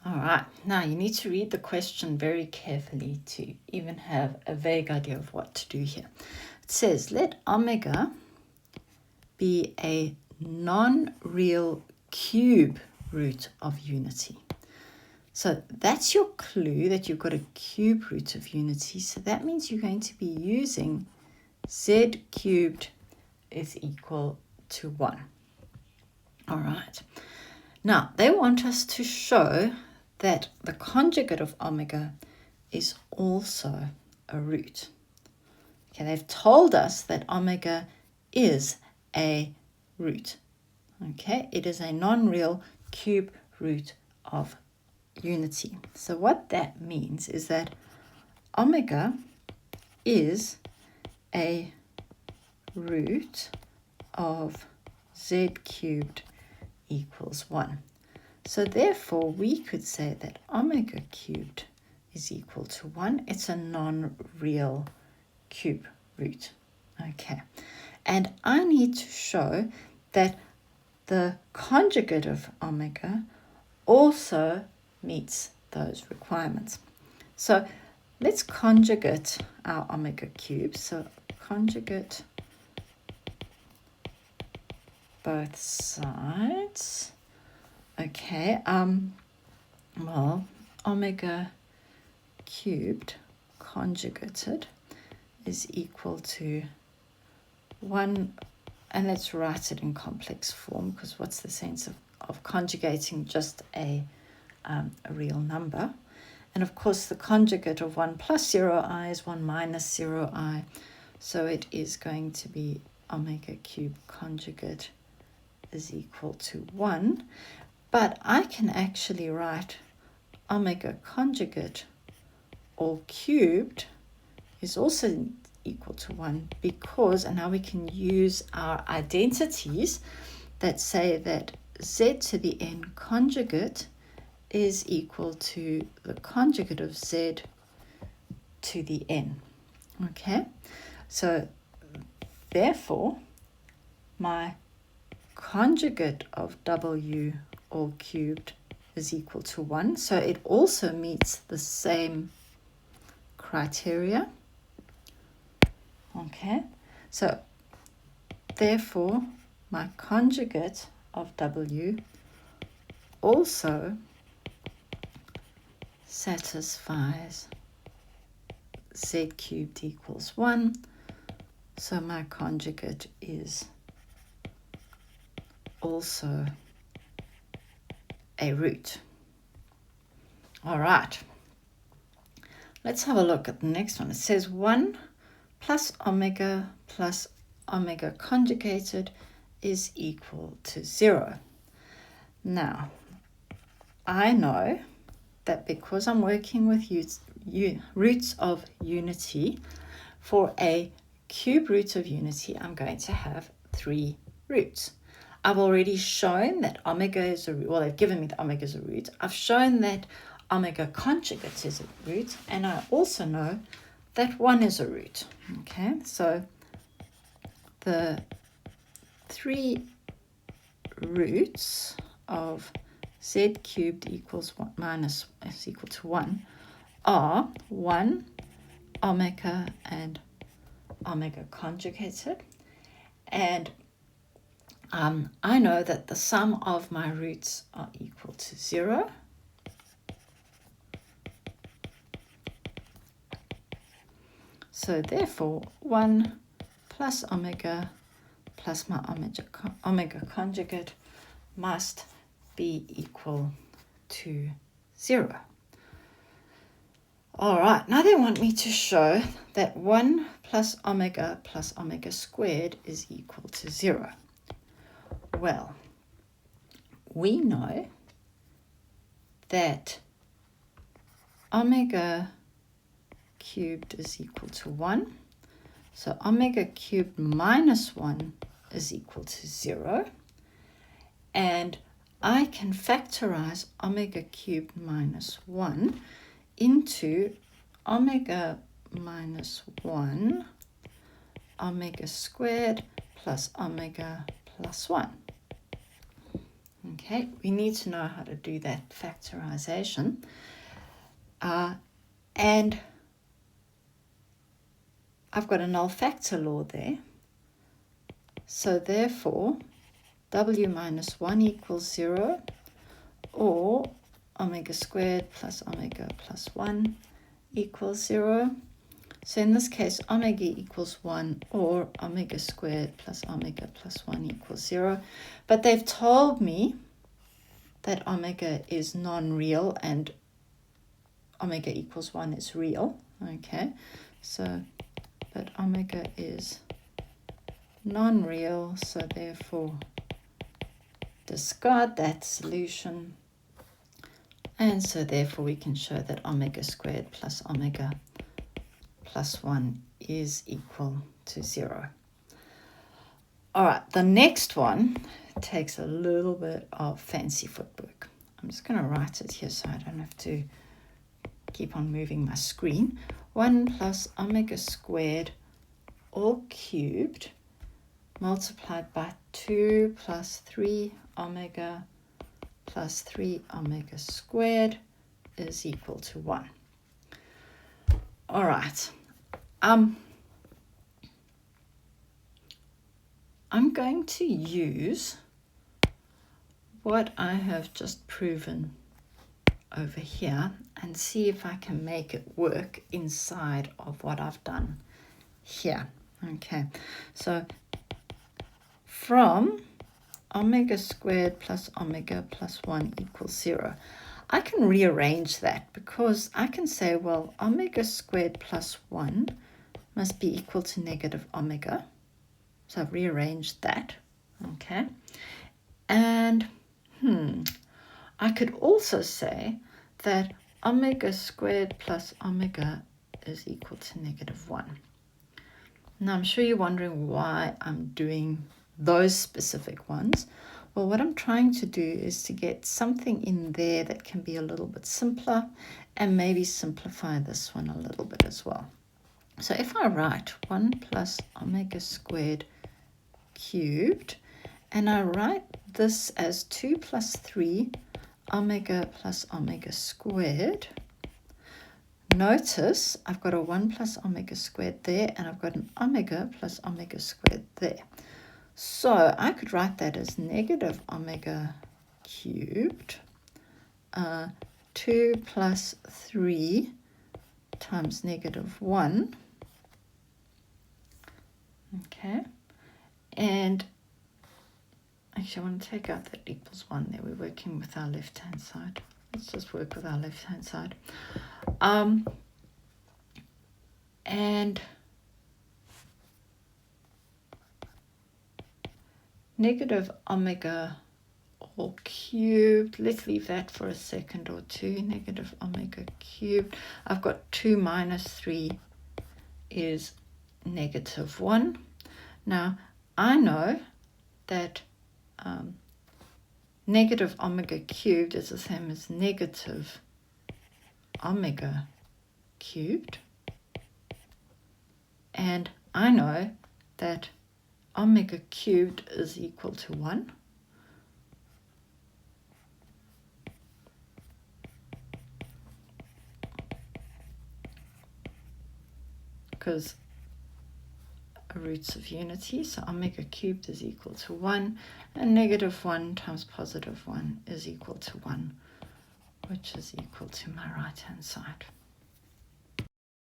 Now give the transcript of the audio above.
All right, now you need to read the question very carefully to even have a vague idea of what to do here. It says, let omega be a non-real cube root of unity. So that's your clue that you've got a cube root of unity. So that means you're going to be using z cubed is equal to 1. All right. Now, they want us to show that the conjugate of omega is also a root. Okay, they've told us that omega is a root. Okay, it is a non-real cube root of unity. So what that means is that omega is a root of z cubed equals 1. So therefore we could say that omega cubed is equal to 1. It's a non-real cube root. Okay, and I need to show that the conjugate of omega also meets those requirements. So let's conjugate our omega cubes. So conjugate both sides. Okay, well, omega cubed conjugated is equal to 1, and let's write it in complex form, because what's the sense of conjugating just a real number? And of course the conjugate of 1 plus 0i is 1 minus 0i, so it is going to be omega cubed conjugate is equal to 1. But I can actually write omega conjugate all cubed is also equal to 1, because, and now we can use our identities that say that z to the n conjugate is equal to the conjugate of z to the n. Okay, so therefore my conjugate of w all cubed is equal to 1. So it also meets the same criteria. Okay, so therefore my conjugate of w also satisfies z cubed equals 1. So my conjugate is also a root. All right, let's have a look at the next one. It says 1 plus omega conjugated is equal to 0. Now, I know that because I'm working with roots of unity, for a cube root of unity, I'm going to have 3 roots. I've already shown that omega is a root. Well, they've given me that omega is a root. I've shown that omega conjugate is a root, and I also know that 1 is a root. Okay, so the 3 roots of z cubed equals 1 minus is equal to 1 are 1 omega and omega conjugated, and I know that the sum of my roots are equal to 0. So therefore 1 plus omega plus my omega conjugate must be equal to 0. All right, now they want me to show that 1 plus omega squared is equal to 0. Well, we know that omega cubed is equal to 1. So omega cubed minus 1 is equal to 0. And I can factorize omega cubed minus 1 into omega minus 1 omega squared plus omega plus 1. Okay, we need to know how to do that factorization. And I've got a null factor law there. So therefore, w minus 1 equals 0, or omega squared plus omega plus 1 equals 0. So in this case, omega equals 1 or omega squared plus omega plus 1 equals 0. But they've told me that omega is non-real and omega equals 1 is real. Okay, so, but omega is non-real, so therefore discard that solution. And so therefore we can show that omega squared plus omega plus 1 is equal to 0. All right, the next one takes a little bit of fancy footwork. I'm just going to write it here so I don't have to keep on moving my screen. 1 plus omega squared all cubed multiplied by 2 plus 3 omega plus 3 omega squared is equal to 1. All right. I'm going to use what I have just proven over here and see if I can make it work inside of what I've done here. Okay, so from omega squared plus omega plus 1 equals 0, I can rearrange that because I can say, well, omega squared plus 1 must be equal to negative omega. So I've rearranged that, okay? And I could also say that omega squared plus omega is equal to negative 1. Now I'm sure you're wondering why I'm doing those specific ones. Well, what I'm trying to do is to get something in there that can be a little bit simpler and maybe simplify this one a little bit as well. So if I write 1 plus omega squared cubed, and I write this as 2 plus 3 omega plus omega squared, notice I've got a 1 plus omega squared there, and I've got an omega plus omega squared there. So I could write that as negative omega cubed, 2 plus 3 times negative 1. Okay, and actually I want to take out that equals 1 there. We're working with our left-hand side. Let's just work with our left-hand side. And negative omega all cubed, let's leave that for a second or two. Negative omega cubed, I've got 2 minus 3 is negative 1. Now I know that negative omega cubed is the same as negative omega cubed, and I know that omega cubed is equal to 1. Because roots of unity, so omega cubed is equal to 1, and negative 1 times positive 1 is equal to 1, which is equal to my right hand side.